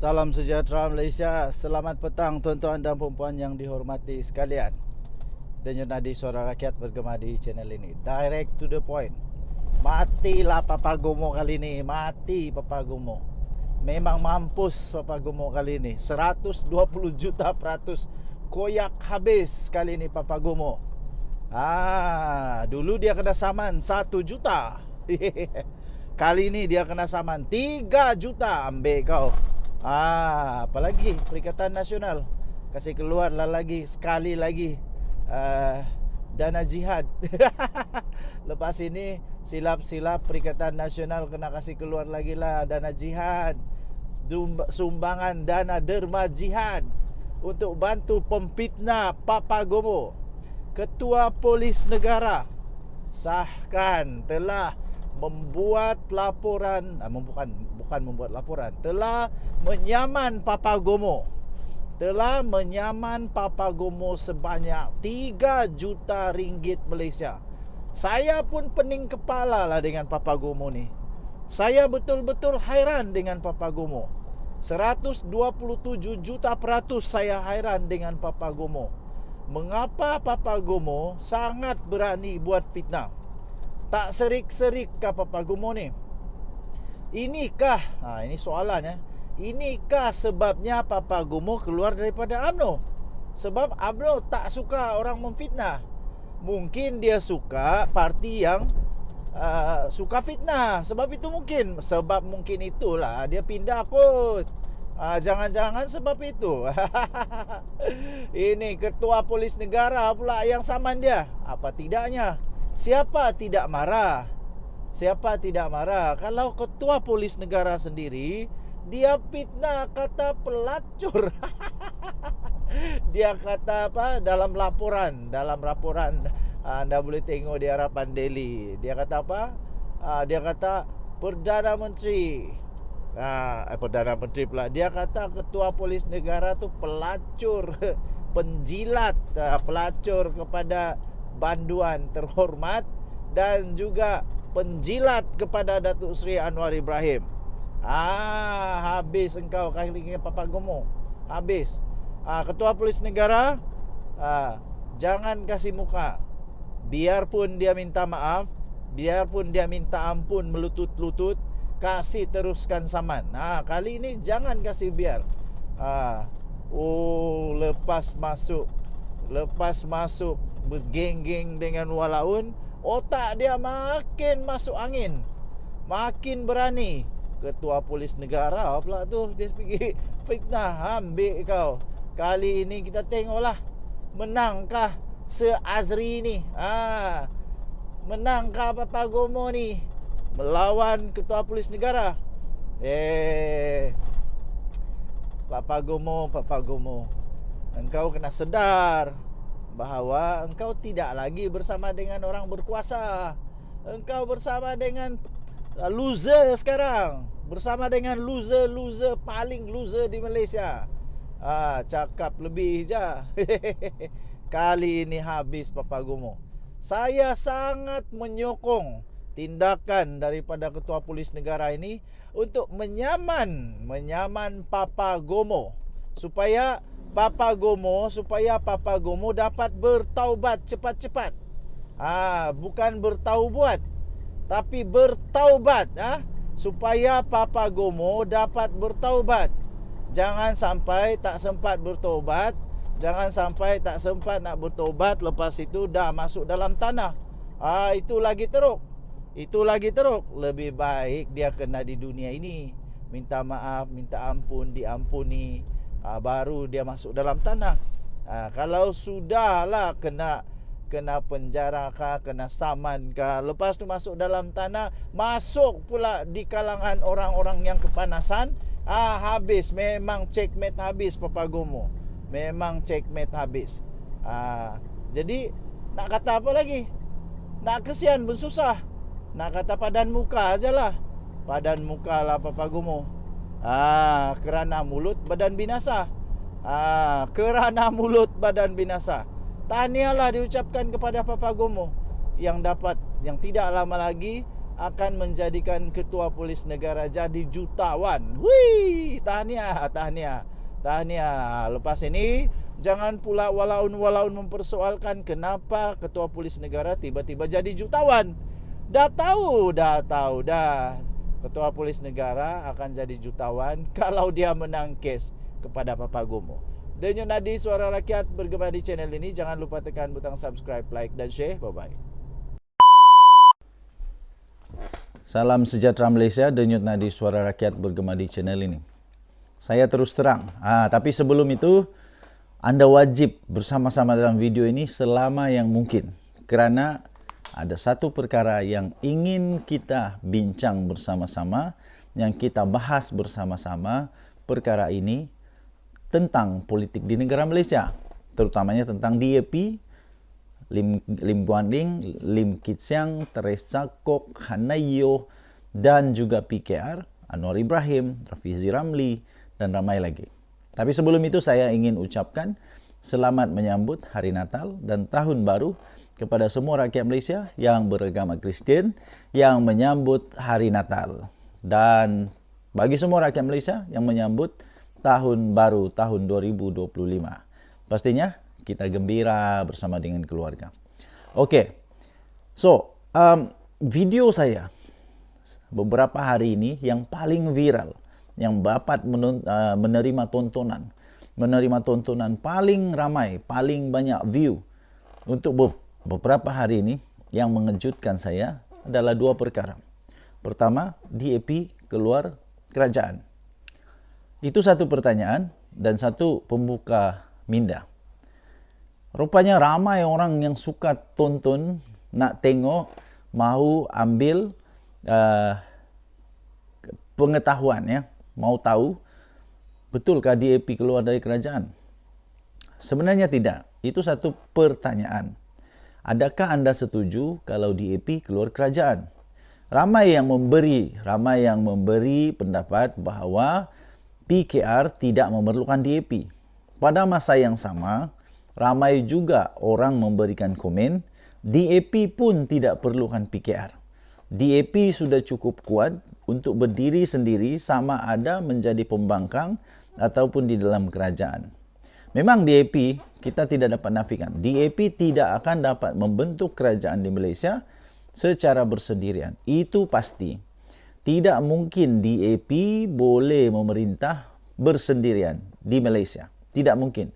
Salam sejahtera Malaysia. Selamat petang tuan-tuan dan puan-puan yang dihormati sekalian. Denyut nadi suara rakyat bergema di channel ini. Direct to the point. Matilah Papa Gomo kali ini. Mati Papa Gomo. Memang mampus Papa Gomo kali ini. 120 juta peratus koyak habis kali ini Papa Gomo. Dulu dia kena saman 1 juta. Kali ini dia kena saman 3 juta. Ambil kau. Apalagi Perikatan Nasional kasih keluar lagi sekali lagi dana jihad. Lepas ini silap-silap Perikatan Nasional kena kasih keluar lagi lah dana jihad, sumbangan dana derma jihad untuk bantu pempitnah Papa Gomo. Ketua Polis Negara sahkan telah membuat laporan, bukan membuat laporan, telah menyaman Papa Gomo. Telah menyaman Papa Gomo sebanyak 3 juta ringgit Malaysia. Saya pun pening kepala lah dengan Papa Gomo ni. Saya betul-betul hairan dengan Papa Gomo. 127 juta peratus saya hairan dengan Papa Gomo. Mengapa Papa Gomo sangat berani buat fitnah? Tak serik-serik kah Papa Gomo ni? Inikah, ini soalannya, inikah sebabnya Papa Gomo keluar daripada UMNO? Sebab UMNO tak suka orang memfitnah. Mungkin dia suka parti yang suka fitnah. Sebab itu mungkin. Sebab mungkin itulah dia pindah kot. Jangan-jangan sebab itu. Ini Ketua Polis Negara pula yang saman dia. Apa tidaknya? Siapa tidak marah? Siapa tidak marah? Kalau Ketua Polis Negara sendiri dia fitnah, kata pelacur. Dia kata apa dalam laporan anda boleh tengok di Harapan Daily. Dia kata apa? Dia kata Perdana Menteri Perdana Menteri pula. Dia kata Ketua Polis Negara tu pelacur, penjilat, pelacur kepada banduan terhormat dan juga penjilat kepada Datuk Seri Anwar Ibrahim. Habis engkau kali ini Papa Gomo. Habis. Ketua Polis Negara, jangan kasih muka. Biarpun dia minta maaf, biarpun dia minta ampun melutut-lutut, kasih teruskan saman. Kali ini jangan kasih biar. Lepas masuk bergeng-geng dengan walaun, otak dia makin masuk angin, makin berani. Ketua Polis Negara pula tu, dia pergi fitnah. Ambil kau. Kali ini kita tengoklah, menangkah se-Azri ni? Menangkah Papa Gomo ni melawan Ketua Polis Negara? Papa Gomo, engkau kena sedar bahawa engkau tidak lagi bersama dengan orang berkuasa. Engkau bersama dengan loser sekarang. Bersama dengan loser paling loser di Malaysia. Cakap lebih je. Kali ini habis Papa Gomo. Saya sangat menyokong tindakan daripada Ketua Polis Negara ini untuk menyaman Papa Gomo supaya Papa Gomo dapat bertaubat cepat-cepat. Bukan bertaubat, tapi bertaubat, supaya Papa Gomo dapat bertaubat. Jangan sampai tak sempat bertaubat, jangan sampai tak sempat nak bertaubat, lepas itu dah masuk dalam tanah. Itu lagi teruk. Lebih baik dia kena di dunia ini, minta maaf, minta ampun, diampuni, baru dia masuk dalam tanah. Kalau sudahlah kena penjara kah, kena saman kah, lepas tu masuk dalam tanah, masuk pula di kalangan orang-orang yang kepanasan, habis. Memang checkmate habis Papa Gomo. Memang checkmate habis. Jadi nak kata apa lagi? Nak kesian pun susah. Nak kata padan muka ajalah. Padan muka lah Papa Gomo. Kerana mulut badan binasa. Kerana mulut badan binasa. Tahniahlah diucapkan kepada Papa Gomo yang tidak lama lagi akan menjadikan ketua polis negara jadi jutawan. Wih, tahniah, tahniah, tahniah. Lepas ini jangan pula walaun-walaun mempersoalkan kenapa ketua polis negara tiba-tiba jadi jutawan. Dah tahu dah. Ketua polis negara akan jadi jutawan kalau dia menang kes kepada Papa Gomo. Denyut Nadi Suara Rakyat bergema di channel ini. Jangan lupa tekan butang subscribe, like dan share. Bye-bye. Salam sejahtera Malaysia, Denyut Nadi Suara Rakyat bergema di channel ini. Saya terus terang. Tapi sebelum itu, anda wajib bersama-sama dalam video ini selama yang mungkin. Kerana ada satu perkara yang ingin kita bincang bersama-sama, yang kita bahas bersama-sama. Perkara ini tentang politik di negara Malaysia, terutamanya tentang DAP, Lim Guan Ling, Lim Kit Siang, Teresa Kok, Hanayo, dan juga PKR, Anwar Ibrahim, Rafizi Ramli, dan ramai lagi. Tapi sebelum itu saya ingin ucapkan selamat menyambut Hari Natal dan Tahun Baru kepada semua rakyat Malaysia yang beragama Kristian yang menyambut Hari Natal. Dan bagi semua rakyat Malaysia yang menyambut Tahun Baru tahun 2025. Pastinya kita gembira bersama dengan keluarga. Okey. So, video saya beberapa hari ini yang paling viral, yang dapat menerima tontonan paling ramai, paling banyak view untuk beberapa hari ini, yang mengejutkan saya adalah dua perkara. Pertama, DAP keluar kerajaan. Itu satu pertanyaan dan satu pembuka minda. Rupanya ramai orang yang suka tonton, nak tengok, mahu ambil pengetahuan, ya, mau tahu betulkah DAP keluar dari kerajaan. Sebenarnya tidak. Itu satu pertanyaan. Adakah anda setuju kalau DAP keluar kerajaan? Ramai yang memberi pendapat bahawa PKR tidak memerlukan DAP. Pada masa yang sama, ramai juga orang memberikan komen, DAP pun tidak perlukan PKR. DAP sudah cukup kuat untuk berdiri sendiri sama ada menjadi pembangkang ataupun di dalam kerajaan. Memang DAP, kita tidak dapat nafikan, DAP tidak akan dapat membentuk kerajaan di Malaysia secara bersendirian. Itu pasti. Tidak mungkin DAP boleh memerintah bersendirian di Malaysia. Tidak mungkin.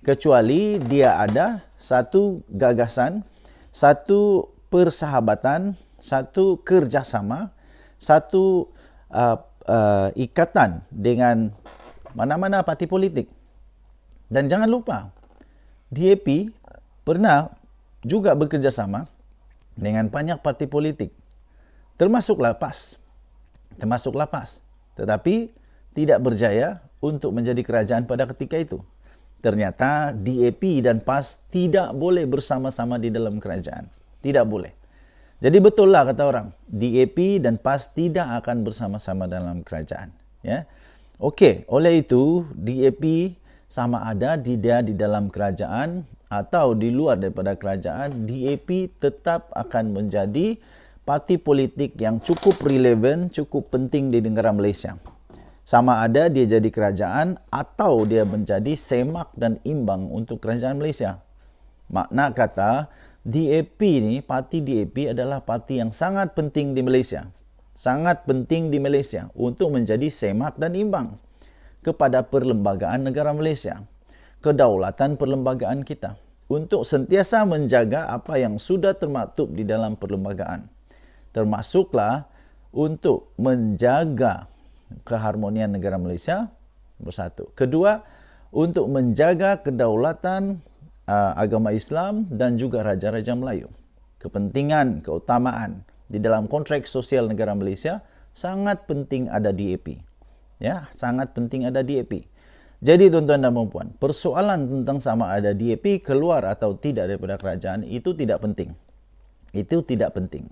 Kecuali dia ada satu gagasan, satu persahabatan, satu kerjasama, satu ikatan dengan mana-mana parti politik. Dan jangan lupa, DAP pernah juga bekerjasama dengan banyak parti politik. Termasuklah PAS. Tetapi tidak berjaya untuk menjadi kerajaan pada ketika itu. Ternyata DAP dan PAS tidak boleh bersama-sama di dalam kerajaan. Tidak boleh. Jadi betul lah kata orang, DAP dan PAS tidak akan bersama-sama dalam kerajaan. Ya. Okey, oleh itu DAP sama ada dia di dalam kerajaan atau di luar daripada kerajaan, DAP tetap akan menjadi parti politik yang cukup relevan, cukup penting di negara Malaysia. Sama ada dia jadi kerajaan atau dia menjadi semak dan imbang untuk kerajaan Malaysia. Makna kata, DAP ni, parti DAP adalah parti yang sangat penting di Malaysia. Sangat penting di Malaysia untuk menjadi semak dan imbang kepada perlembagaan negara Malaysia, kedaulatan perlembagaan kita, untuk sentiasa menjaga apa yang sudah termaktub di dalam perlembagaan. Termasuklah untuk menjaga keharmonian negara Malaysia bersatu. Kedua, untuk menjaga kedaulatan agama Islam dan juga Raja-Raja Melayu. Kepentingan, keutamaan di dalam kontrak sosial negara Malaysia sangat penting ada DAP. Ya, sangat penting ada DAP. Jadi tuan-tuan dan puan, persoalan tentang sama ada DAP keluar atau tidak daripada kerajaan itu tidak penting. Itu tidak penting.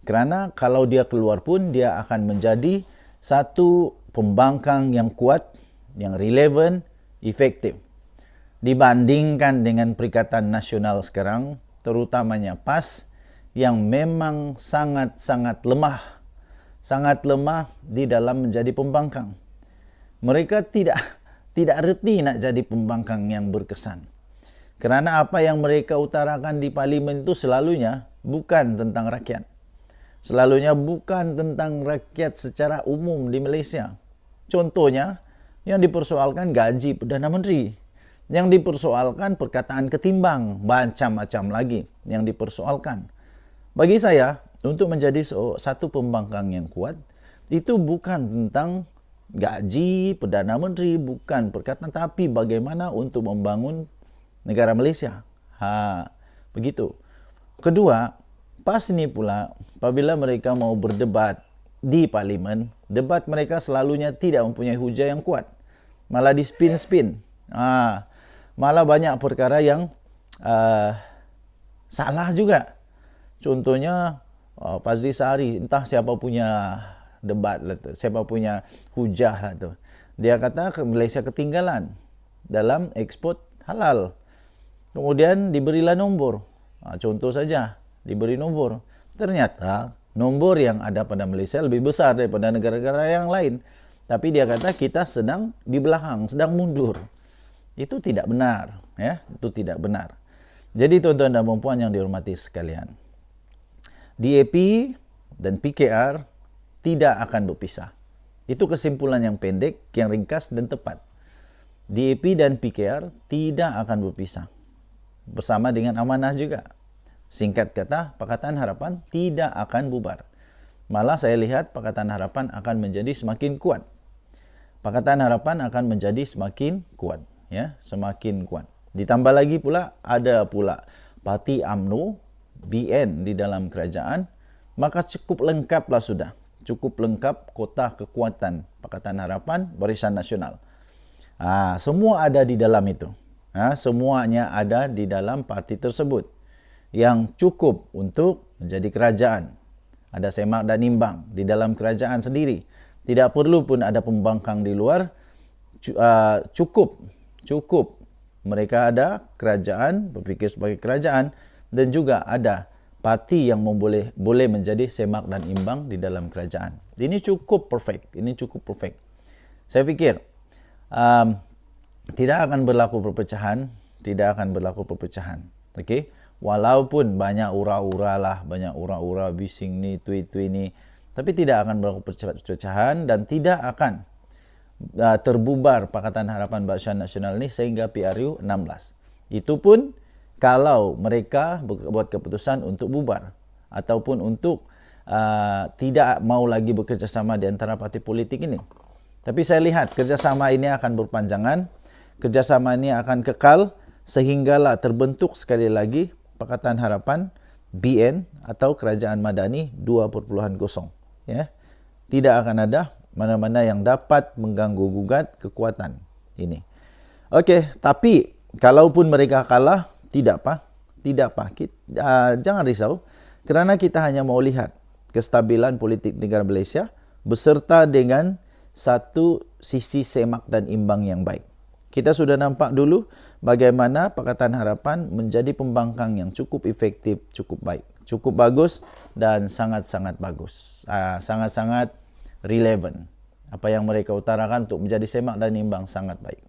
Kerana kalau dia keluar pun dia akan menjadi satu pembangkang yang kuat, yang relevan, efektif. Dibandingkan dengan Perikatan Nasional sekarang, terutamanya PAS yang memang sangat-sangat lemah. Sangat lemah di dalam menjadi pembangkang. Mereka tidak reti nak jadi pembangkang yang berkesan. Kerana apa yang mereka utarakan di parlimen itu selalunya bukan tentang rakyat. Selalunya bukan tentang rakyat secara umum di Malaysia. Contohnya, yang dipersoalkan gaji Perdana Menteri. Yang dipersoalkan perkataan ketimbang. Macam-macam lagi yang dipersoalkan. Bagi saya, untuk menjadi satu pembangkang yang kuat, itu bukan tentang gaji Perdana Menteri, bukan perkataan, tapi bagaimana untuk membangun negara Malaysia. Begitu. Kedua, pas ni pula, apabila mereka mau berdebat di parlimen, debat mereka selalunya tidak mempunyai hujah yang kuat. Malah di spin-spin. Malah banyak perkara yang salah juga. Contohnya, Fazli Sahari, entah siapa punya debat lah tu, siapa punya hujah lah tu. Dia kata Malaysia ketinggalan dalam ekspor halal. Kemudian diberilah nombor. Contoh saja, diberi nombor. Ternyata nombor yang ada pada Malaysia lebih besar daripada negara-negara yang lain. Tapi dia kata kita sedang di belakang, sedang mundur. Itu tidak benar, ya. Itu tidak benar. Jadi tuan-tuan dan puan yang dihormati sekalian, DAP dan PKR tidak akan berpisah. Itu kesimpulan yang pendek, yang ringkas dan tepat. DAP dan PKR tidak akan berpisah. Bersama dengan amanah juga. Singkat kata, Pakatan Harapan tidak akan bubar. Malah saya lihat Pakatan Harapan akan menjadi semakin kuat. Pakatan Harapan akan menjadi semakin kuat, ya, semakin kuat. Ditambah lagi pula ada pula Parti UMNO, BN di dalam kerajaan, maka cukup lengkaplah sudah. Cukup lengkap kota kekuatan Pakatan Harapan, Barisan Nasional. Semua ada di dalam itu. Semuanya ada di dalam parti tersebut yang cukup untuk menjadi kerajaan. Ada semak dan imbang di dalam kerajaan sendiri. Tidak perlu pun ada pembangkang di luar. Cukup mereka ada kerajaan, berfikir sebagai kerajaan, dan juga ada parti yang boleh menjadi semak dan imbang di dalam kerajaan. Ini cukup perfect. Saya fikir tidak akan berlaku perpecahan, Okey, walaupun banyak ura-ura bising ni, tweet ni, tapi tidak akan berlaku perpecahan dan tidak akan terbubar Pakatan Harapan Barisan Nasional ni sehingga PRU 16. Itu pun kalau mereka buat keputusan untuk bubar ataupun untuk tidak mau lagi bekerjasama di antara parti politik ini. Tapi saya lihat kerjasama ini akan berpanjangan, kerjasama ini akan kekal sehinggalah terbentuk sekali lagi Pakatan Harapan BN atau Kerajaan Madani 2.0. Ya. Tidak akan ada mana-mana yang dapat mengganggu-gugat kekuatan ini. Okey, tapi kalaupun mereka kalah, tidak apa. Jangan risau, kerana kita hanya mau lihat kestabilan politik negara Malaysia beserta dengan satu sisi semak dan imbang yang baik. Kita sudah nampak dulu bagaimana Pakatan Harapan menjadi pembangkang yang cukup efektif, cukup baik, cukup bagus dan sangat-sangat bagus. Sangat-sangat relevan. Apa yang mereka utarakan untuk menjadi semak dan imbang sangat baik.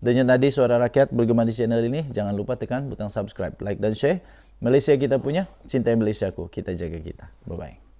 Dan yang tadi Suara Rakyat bergema di channel ini, jangan lupa tekan butang subscribe, like dan share. Malaysia kita punya, cintai Malaysiaku, kita jaga kita. Bye-bye.